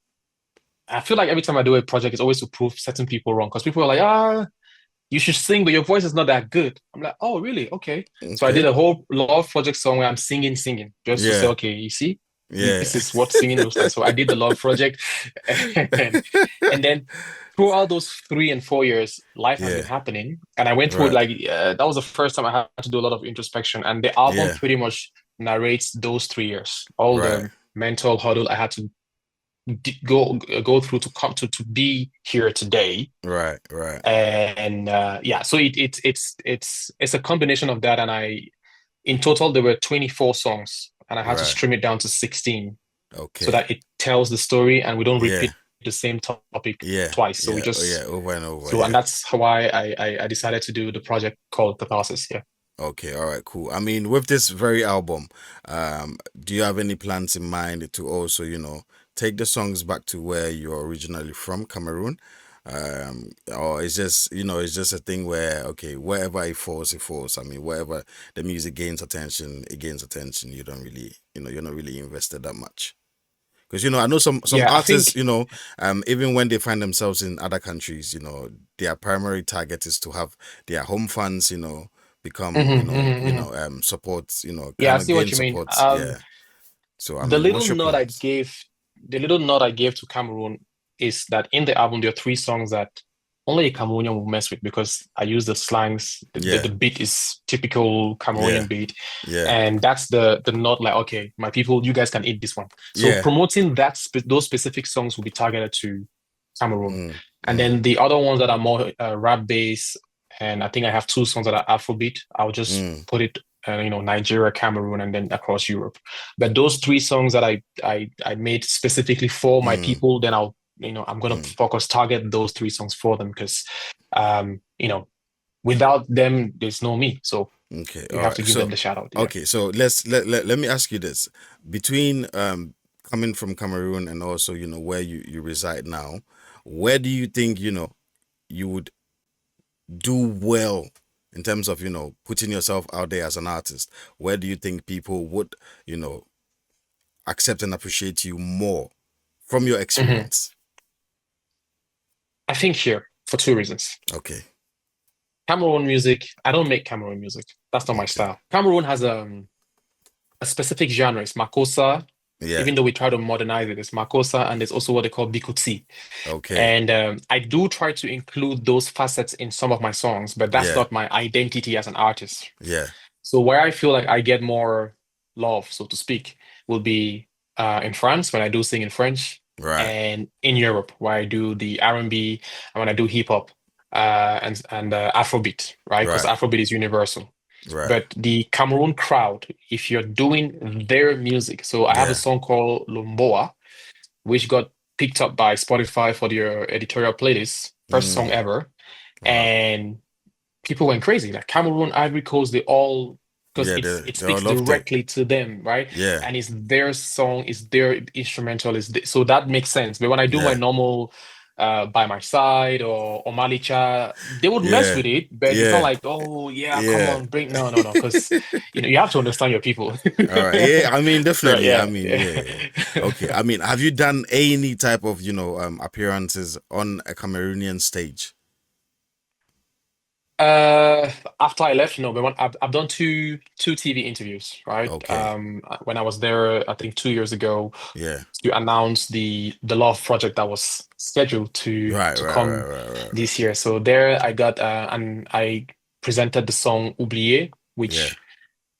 I feel like every time I do a project, it's always to prove certain people wrong because people are like, you should sing, but your voice is not that good. I'm like, oh, really? Okay. So I did Okay. a whole Love Project song where I'm singing, just to say, Yeah. okay, you see, Yeah. this is what singing looks like. So I did the Love Project. And then throughout those 3 and 4 years, life has Yeah. been happening. And I went through Right. that was the first time I had to do a lot of introspection. And the album Yeah. pretty much narrates those 3 years, all Right. the mental hurdle I had to go through to come to be here today. Right. Right. And so it's a combination of that. And in total there were 24 songs, and I had to Right. stream it down to 16 Okay. so that it tells the story and we don't Yeah. repeat the same topic Yeah. twice. So we Yeah. just Yeah. Over and over. so Yeah. and that's why I decided to do the project called Catharsis. Yeah. Okay, all right, cool. I mean, with this very album, do you have any plans in mind to also, take the songs back to where you're originally from, Cameroon? Or it's just, it's just a thing where, okay, wherever it falls, it falls. I mean, wherever the music gains attention, it gains attention. You don't really, you're not really invested that much. Because I know some Yeah, I artists, think. even when they find themselves in other countries, their primary target is to have their home fans, become, Mhm, mhm, mhm. support, Yeah, I kind of see what gain you mean. support. Yeah. So I The mean, little what's your nod I plans? gave, the little nod I gave to Cameroon is that in the album there are three songs that only a Cameroonian will mess with because I use the slangs. The Yeah, beat is typical yeah, Cameroonian beat, yeah, and that's the nod. Like, okay, my people, you guys can eat this one. So yeah. promoting those specific songs will be targeted to Cameroon, Mm, and mm, then the other ones that are more rap based, and I think I have two songs that are Afrobeat. I'll just mm, put it, Nigeria, Cameroon, and then across Europe. But those three songs that I made specifically for my mm, people, then I'm gonna mm. focus target those three songs for them because without them there's no me. So Okay, we all have right. to give So, them the shout out. Yeah. okay, so let me ask you this. Between coming from Cameroon and also, where you reside now, where do you think, you would do well in terms of, putting yourself out there as an artist? Where do you think people would, you know, accept and appreciate you more from your Mhm. experience? I think here for two reasons. Okay, Cameroon music, I don't make Cameroon music. That's not my okay. style. Cameroon has a specific genre. It's Makossa. Yeah, Even though we try to modernize it, it's Makossa, and there's also what they call Bikutsi. okay. And I do try to include those facets in some of my songs, but that's Yeah, not my identity as an artist. yeah. So where I feel like I get more love, so to speak, will be in France when I do sing in French, Right, and in Europe where I do the R&B and when I do hip hop and Afrobeat, right? Because right, Afrobeat is universal. right. But the Cameroon crowd, if you're doing their music, so I have a Yeah. song called Lumboa, which got picked up by Spotify for their editorial playlist, first song Mm, ever, wow. and people went crazy. Like Cameroon, Ivory Coast, they all because Yeah, it they all speaks loved it. directly to them, right? Yeah, And it's their song, it's their instrumental, so that makes sense. But when I do my yeah, normal by my side or Malicha, they would mess yeah, with it, but it's not yeah, like, oh yeah, come yeah. on, bring no, because you have to understand your people. All right. Yeah, I mean, So definitely. I yeah, mean, yeah, yeah. yeah. Okay. I mean, have you done any type of, appearances on a Cameroonian stage? Uh, After I left, no, but I've done two TV interviews, right? Okay. When I was there, I think 2 years ago, Yeah. to announce the Love project that was scheduled Right, to right, right, come right, right, right. this year. So there, I got and I presented the song "Oublié," Yeah. which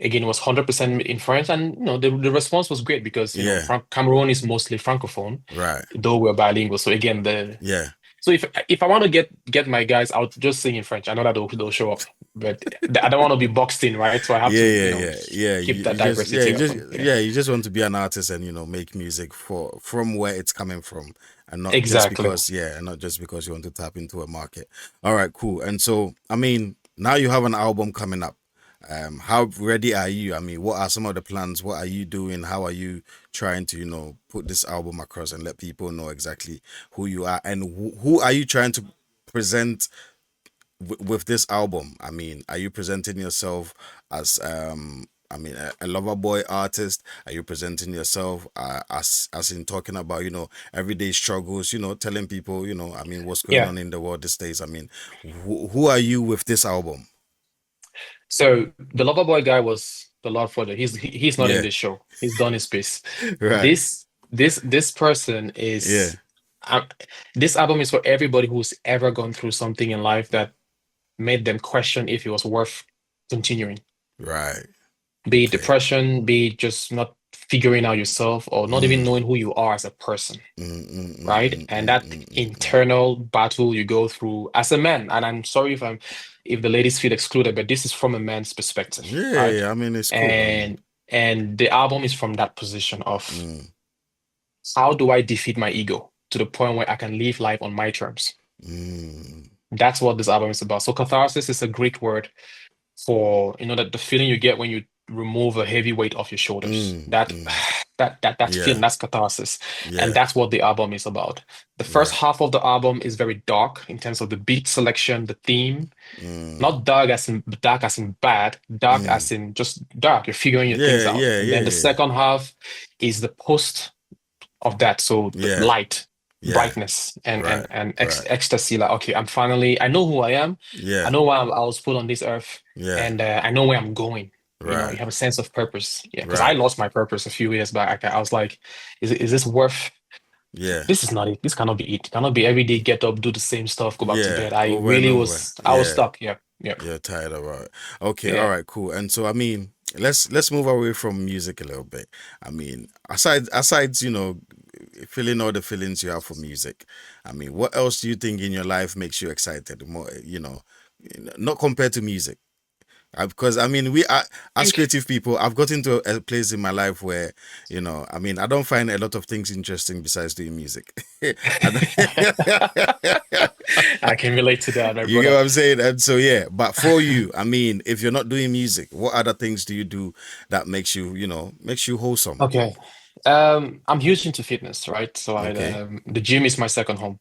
again was 100% in French, and the response was great because Yeah. Cameroon is mostly francophone, Right. though we're bilingual. So again, the Yeah. so if I want to get my guys out, just sing in French. I know that they'll show up, but I don't want to be boxed in, right? So I have Yeah, to, yeah, yeah, yeah. keep You that just, diversity open. Yeah, yeah, you just want to be an artist and make music from where it's coming from, and not just exactly. because, yeah, and not just because you want to tap into a market. All right, cool. And so, I mean, now you have an album coming up. How ready are you? I mean, what are some of the plans? What are you doing? How are you trying to, put this album across and let people know exactly who you are and who are you trying to present with this album? I mean, are you presenting yourself as I mean a lover boy artist? Are you presenting yourself as in talking about everyday struggles? Telling people I mean what's going Yeah. on in the world these days? I mean, who are you with this album? So the Loverboy guy was the Lord Further. He's not in Yeah, this show. He's done his piece. right. This person Yeah, is. Um, this album is for everybody who's ever gone through something in life that made them question if it was worth continuing. right. Be it Okay. depression, be it just not figuring out yourself or not even Mm, knowing who you are as a person, right? And that mm. internal battle you go through as a man. And I'm sorry if the ladies feel excluded, but this is from a man's perspective, Yeah, yeah, right? yeah. I mean, it's cool. I mean, And the album is from that position of mm, how do I defeat my ego to the point where I can live life on my terms? mm, That's what this album is about. So catharsis is a Greek word for that the feeling you get when you remove a heavy weight off your shoulders. Mm, That mm. that feeling, Yeah, that's catharsis. And yeah, that's what the album is about. The first right. half of the album is very dark in terms of the beat selection, the theme. Mm, Not dark as in bad, dark mm. as in just dark. You're figuring your things Yeah, out. yeah, And yeah, then the yeah, second half is the post of that. So the yeah, light, yeah. brightness, and Right, right. ecstasy. Like, okay, I know who I am. I Yeah, know why I was put on this earth, yeah. and I know where I'm going. You Right, have a sense of purpose. Yeah, because I right. lost my purpose a few years back. I was like, is this worth? Yeah, This is not it. This cannot be it. It cannot be every day, get up, do the same stuff, go back to yeah. bed. I Over and really over. I was Yeah. stuck. Yeah, yeah, You're tired of it. Okay, all yeah. right, cool. And so I mean, let's move away from music a little bit. I mean, aside, feeling all the feelings you have for music, I mean, what else do you think in your life makes you excited more, not compared to music? Because I mean, we are as Think creative people. I've gotten to a place in my life where, I mean, I don't find a lot of things interesting besides doing music. I don't- I can relate to that, my You get brother. what I'm saying? And so yeah, but for you, I mean, if you're not doing music, what other things do you do that makes you wholesome? Okay. I'm huge into fitness, right? So Okay. the gym is my second home.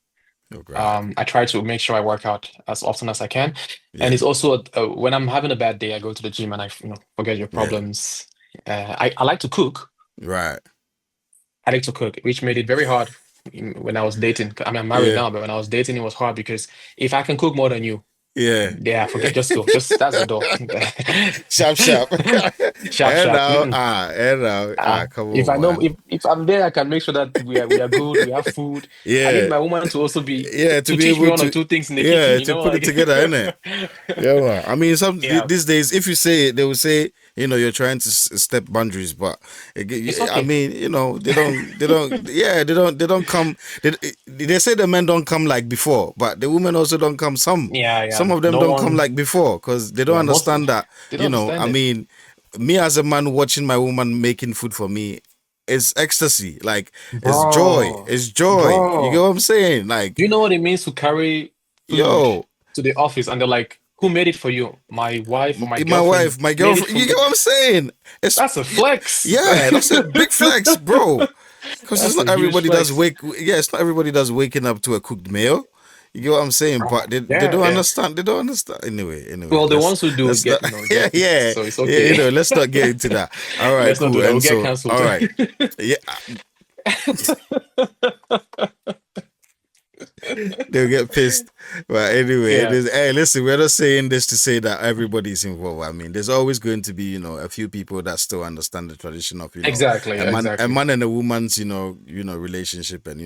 Oh, right. I try to make sure I work out as often as I can. And Yeah. it's also when I'm having a bad day, I go to the gym and forget your Yeah. problems. I like to cook. Right. I like to cook, which made it very hard when I was dating. I mean, I'm married Yeah. now, but when I was dating, it was hard because if I can cook more than you, Yeah. yeah, forget, just go, just that's the door. Sharp, sharp. Sharp, sharp. Mm-mm. And now, come If I on, know man. if I'm there, I can make sure that we are good. We have food. I need Yeah. my woman to also be Yeah. To to be teach me able one or to, two things in the kitchen. yeah, to put it Like together, innit? Yeah, man. I mean, yeah, these days, if you say it, they will say, you're trying to step boundaries, but it's I okay. mean, yeah, they don't come. They say the men don't come like before, but the women also don't come. Yeah, Some yeah. of them No don't come one. like before because they don't Yeah, most understand that. they don't I understand it, mean, me as a man watching my woman making food for me is ecstasy. Like it's joy. bro. It's joy. You get Bro, what I'm saying? Like, do you know what it means to carry food yo. to the office and they're like, "Who made it for you? My wife or my My girlfriend wife, my made it girlfriend. for You me." get what I'm saying? It's That's a flex. yeah, that's a big flex, bro. Because it's That's not a huge everybody does flex. wake. Yeah, it's not everybody does waking up to a cooked meal. You get what I'm saying? But Bro. they Yeah, don't yeah. understand. They don't understand. Anyway, Well, the ones who do let's not. get, Yeah, get it, yeah, so it's yeah. okay. Let's not get into that. All right, Let's not cool. do that. And We'll get so, cancelled. all right, yeah, they'll get pissed. But anyway, Yeah, hey, listen, we're not saying this to say that everybody's involved. I mean, there's always going to be, a few people that still understand the tradition of, exactly, a exactly. man and a woman's, relationship and,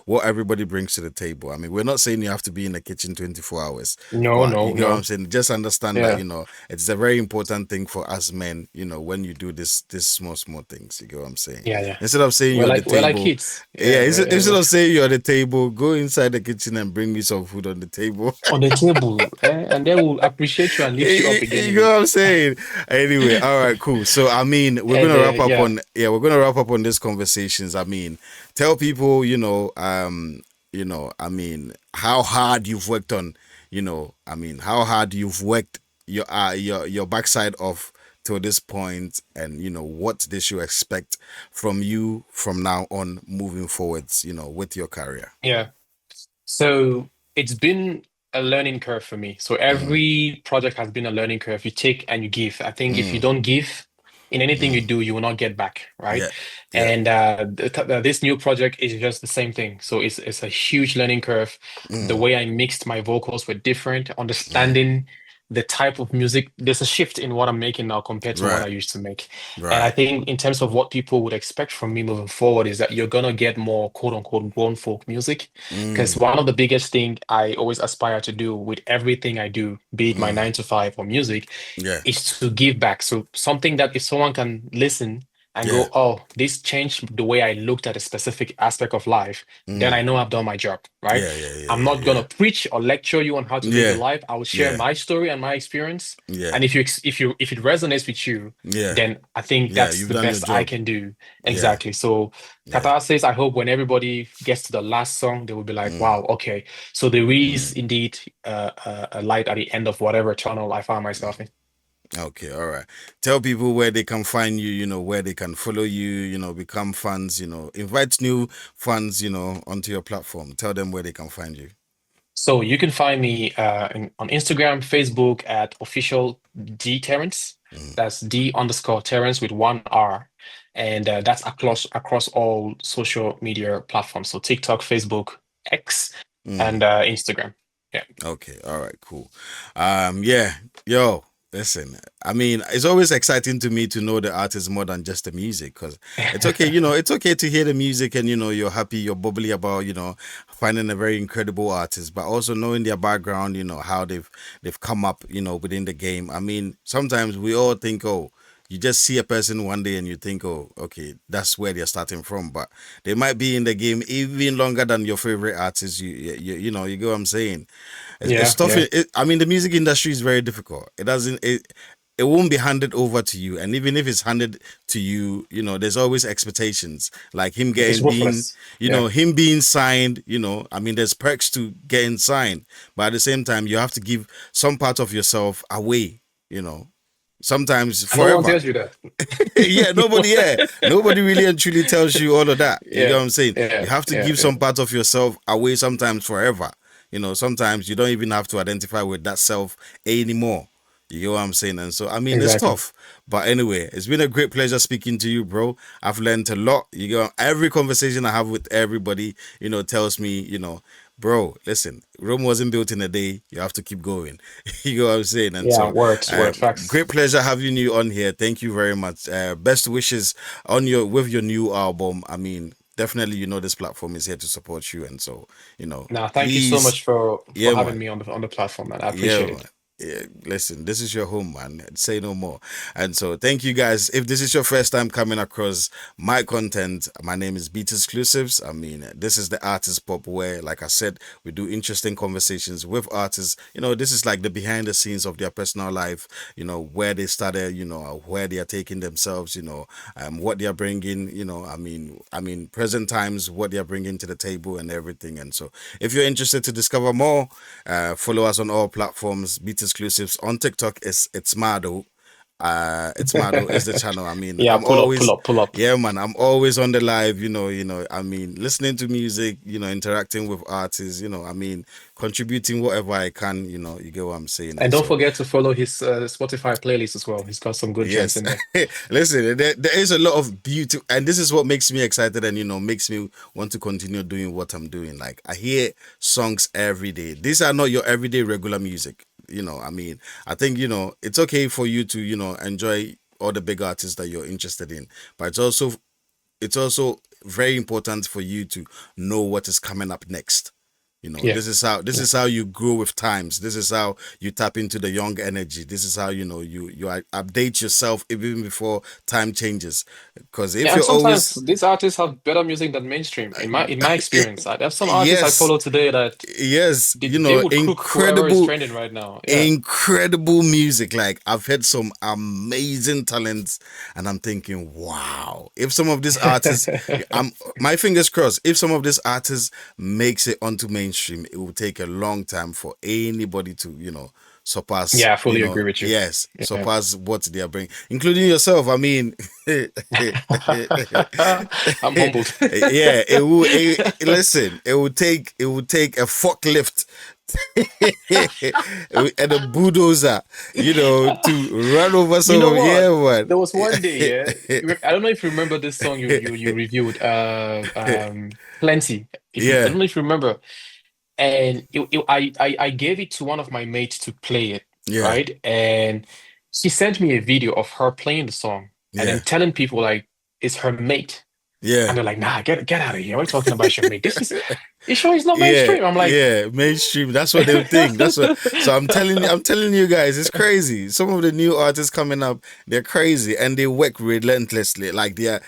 what everybody brings to the table. I mean, we're not saying you have to be in the kitchen 24 hours, No, but you no, get what I'm no. saying? Just understand that, Yeah, it's a very important thing for us men, when you do this small things. You get what I'm saying? yeah, yeah. Instead of saying you're at the We're like table, kids. yeah, Yeah, instead of saying you're at the table, go inside the kitchen and bring me some food on the table. on the table, and they will appreciate you and lift you up again. You know what I'm saying? Anyway, all right, cool. So I mean, And yeah, we're gonna wrap up on these conversations. I mean, tell people, I mean, how hard you've worked on, I mean, how hard you've worked your backside off till this point, and what they should expect from you from now on moving forwards, with your career. yeah. So it's been a learning curve for me. So Mm, every project has been a learning curve. You take and you give. I think if you mm, don't give in anything you mm. do, you will not get back, right? Yeah, yeah. And this new project is just the same thing. So it's a huge learning curve. The Mm, way I mixed my vocals were different. mm. Understanding the type of music, there's a shift in what I'm making now compared to what I Right, used to make. And I right. think in terms of what people would expect from me moving forward is that you're gonna get more quote unquote grown folk music. Because Mm, one of the biggest thing I always aspire to do with everything I do, be it my mm. 9 to 5 or music, Yeah, is to give back. So something that if someone can listen and yeah, go, oh, this changed the way I looked at a specific aspect of life, then I mm. know I've done my job, right? Yeah, yeah, yeah, I'm yeah, not yeah. gonna preach or lecture you on how to live your Yeah, life. I will share yeah, my story and my experience. yeah, And if it resonates with you, yeah, then I think yeah. that's You've the done your best I job. can do. Yeah, Exactly. So yeah. Qatar says, I hope when everybody gets to the last song, they will be like, Mm, wow, okay. So there is mm. indeed a light at the end of whatever tunnel I found myself in. Okay, all right. Tell people where they can find you, where they can follow you, become fans, invite new fans, onto your platform. Tell them where they can find you. So you can find me on Instagram, Facebook at official D Terence. Mm, That's D_Terence with one R. And that's across all social media platforms. So TikTok, Facebook, X, mm. and Instagram. Yeah. Okay, all right, cool. Yeah, yo, listen. I mean, it's always exciting to me to know the artist more than just the music, because it's okay, it's okay to hear the music and you're happy, you're bubbly about, finding a very incredible artist, but also knowing their background, how they've come up, within the game. I mean, sometimes we all think, oh, you just see a person one day and you think, oh, okay, that's where they're starting from, but they might be in the game even longer than your favorite artist. You get what I'm saying? It's Yeah, tough. yeah. I mean, the music industry is very difficult. It won't be handed over to you, and even if it's handed to you, there's always expectations, like him It's getting being, ruthless. Yeah, him being signed. I mean, there's perks to getting signed, but at the same time, you have to give some part of yourself away. You know, sometimes and no one forever. tells you that. Nobody really and truly tells you all of that. You get Yeah, what I'm saying? You yeah, have to yeah, give yeah. some part of yourself away sometimes forever. Sometimes you don't even have to identify with that self anymore. You get what I'm saying? And so, I mean, it's Exactly. tough. But anyway, it's been a great pleasure speaking to you, bro. I've learned a lot. Every conversation I have with everybody, tells me, bro, listen, Rome wasn't built in a day. You have to keep going. You know what I'm saying? And Yeah, so, words, word, facts. great pleasure having you on here. Thank you very much. Best wishes on with your new album. I mean, definitely, this platform is here to support you. And so, Now, thank you so please, much for yeah, having man. me on the platform, man. I Yeah, appreciate man. it. Yeah, listen, this is your home, man. Say no more. And so, thank you guys. If this is your first time coming across my content, my name is Beat Exclusives. I mean, this is the artist pop where, like I said, we do interesting conversations with artists. This is like the behind the scenes of their personal life. Where they started. Where they are taking themselves. What they are bringing. Present times, what they are bringing to the table and everything. And so, if you're interested to discover more, follow us on all platforms. Beat Exclusives on TikTok. It's Mado. It's Mado is the channel. I mean, Yeah, I'm pull up, pull always, up, pull up. yeah, man. I'm always on the live. I mean, listening to music. Interacting with artists. I mean, contributing whatever I can. You get what I'm saying. And And don't so, forget to follow his Spotify playlist as well. He's got some good gems yes. in there. Listen, there is a lot of beauty, and this is what makes me excited and, makes me want to continue doing what I'm doing. Like, I hear songs every day. These are not your everyday regular music. I mean, I think, it's okay for you to, enjoy all the big artists that you're interested in, but it's also very important for you to know what is coming up next. Yeah, This is how you grow with times. This is how you tap into the young energy. This is how you update yourself even before time changes. Because if yeah. And you're sometimes always these artists have better music than mainstream. In my experience, I have some artists I yes, follow today that yes, they would cook whoever is trending right now. Yeah. incredible music. Like, I've heard some amazing talents, and I'm thinking, wow. If some of these artists, I'm my fingers crossed. If some of these artists makes it onto mainstream, it will take a long time for anybody to surpass. Yeah, I fully agree with you. Yes, Yeah. surpass what they are bringing, including yourself. I mean, I'm humbled. yeah, it will. Listen, it will take a forklift and a bulldozer, to run over You some know of, yeah, what? man. There was one day, yeah. I don't know if you remember this song you reviewed, Plenty. If you, I Yeah, don't know if you remember. And I gave it to one of my mates to play it, yeah, right? And she sent me a video of her playing the song and then yeah, telling people like it's her mate. And yeah. they're like, nah, get out of here. What are you talking about your mate? You sure he's not Yeah, mainstream? I'm like, yeah, mainstream. That's what they would think. That's what. So I'm telling you guys, it's crazy. Some of the new artists coming up, they're crazy and they work relentlessly. Like, they are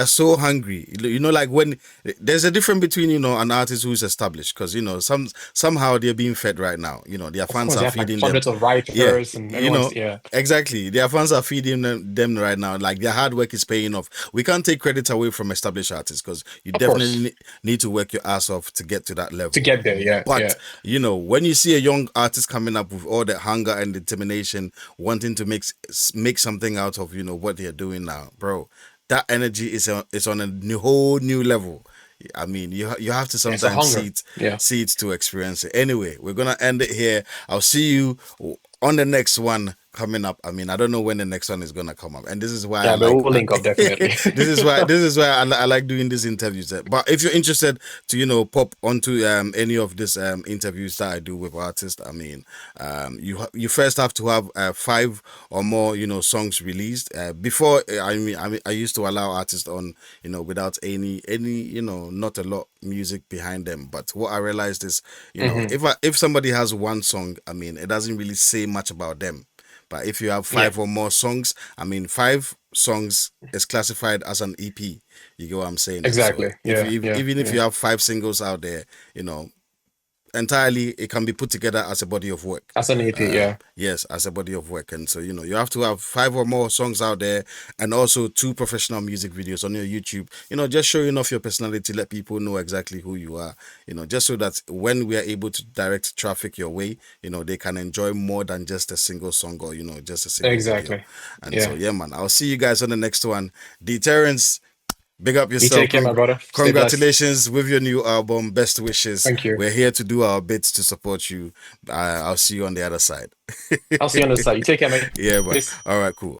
so hungry. Like, when there's a difference between an artist who's established, because somehow they're being fed right now. Their of fans course, they are have like feeding them. hundreds of Yeah, writers and everyone's, yeah, exactly. Their fans are feeding them right now. Like, their hard work is paying off. We can't take credit away from established artists, because you of course. definitely need to work your ass off yourself to get to that To level. get there, yeah, But yeah. you know, when you see a young artist coming up with all that hunger and determination, wanting to make something out of what they're doing now, bro, that energy is on a whole new level. I mean, you have to Yeah, it's a sometimes hunger. Yeah. see it to experience it. Anyway, we're gonna end it here. I'll see you on the next one coming up. I mean, I don't know when the next one is gonna come up, and this is why I Yeah, but like. we'll link up definitely. This is why I like doing these interviews. But if you're interested to pop onto any of these interviews that I do with artists, I mean, you first have to have five or more songs released before. I used to allow artists on without any not a lot music behind them. But what I realized is Hmm. if somebody has one song, I mean, it doesn't really say much about them. But if you have Yeah, five or more songs, I mean, five songs is classified as an EP. You get what I'm saying? And so exactly. if Yeah, yeah, even if you yeah. have five singles out there, you know, entirely it can be put together as a body of work. That's an EP, yeah. Yes, as a body of work. And so you have to have five or more songs out there, and also two professional music videos on your YouTube, just showing off your personality, let people know exactly who you are, just so that when we are able to direct traffic your way, they can enjoy more than just a single song, or just a single video. Exactly. And so Yeah. yeah, man, I'll see you guys on the next one. D Terence, big up You yourself. take care, my brother. Stay blessed. Congratulations with your new album. Best wishes. Thank you. We're here to do our bits to support you. I'll see you on the other side. I'll see you on the side. You take care, mate. Yeah, man. Peace. All right, cool.